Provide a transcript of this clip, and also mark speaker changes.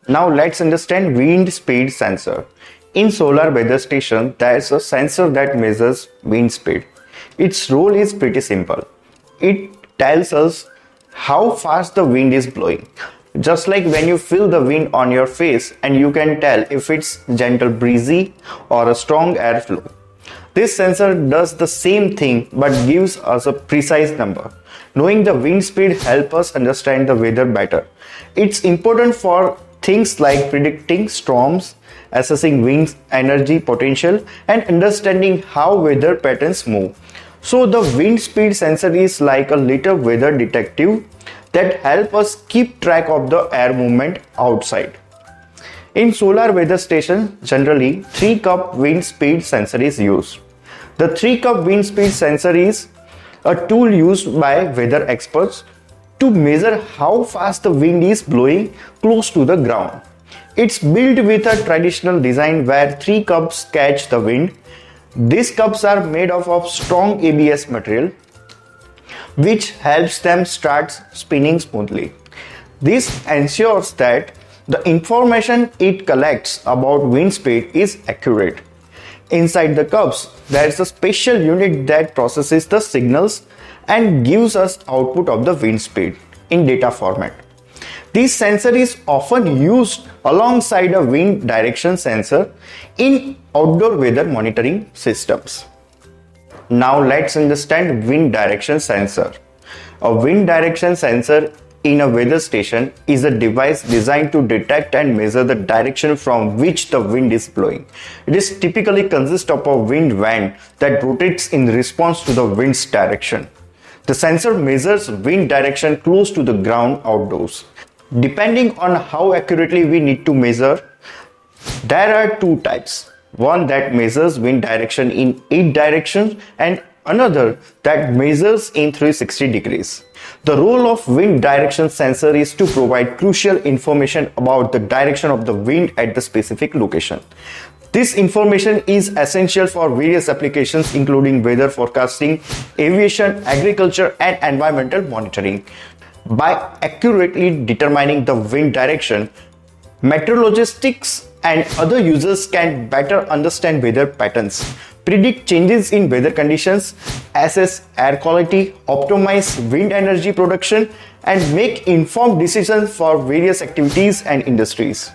Speaker 1: Now let's understand wind speed sensor. In solar weather station, there is a sensor that measures wind speed. Its role is pretty simple. It tells us how fast the wind is blowing. Just like when you feel the wind on your face and you can tell if it's gentle breezy or a strong airflow. This sensor does the same thing but gives us a precise number. Knowing the wind speed helps us understand the weather better. It's important for things like predicting storms, assessing wind energy potential, and understanding how weather patterns move. So the wind speed sensor is like a little weather detective that helps us keep track of the air movement outside. In solar weather station, generally 3-cup wind speed sensor is used. The 3-cup wind speed sensor is a tool used by weather experts to measure how fast the wind is blowing close to the ground. It's built with a traditional design where 3 cups catch the wind. These cups are made of strong ABS material, which helps them start spinning smoothly. This ensures that the information it collects about wind speed is accurate. Inside the cups, there is a special unit that processes the signals and gives us output of the wind speed in data format. This sensor is often used alongside a wind direction sensor in outdoor weather monitoring systems. Now let's understand wind direction sensor. A wind direction sensor in a weather station is a device designed to detect and measure the direction from which the wind is blowing. It is typically consists of a wind vane that rotates in response to the wind's direction. The sensor measures wind direction close to the ground outdoors. Depending on how accurately we need to measure, there are 2 types. One that measures wind direction in 8 directions and another that measures in 360 degrees. The role of wind direction sensor is to provide crucial information about the direction of the wind at the specific location. This information is essential for various applications including weather forecasting, aviation, agriculture, and environmental monitoring. By accurately determining the wind direction, meteorologists and other users can better understand weather patterns, predict changes in weather conditions, assess air quality, optimize wind energy production, and make informed decisions for various activities and industries.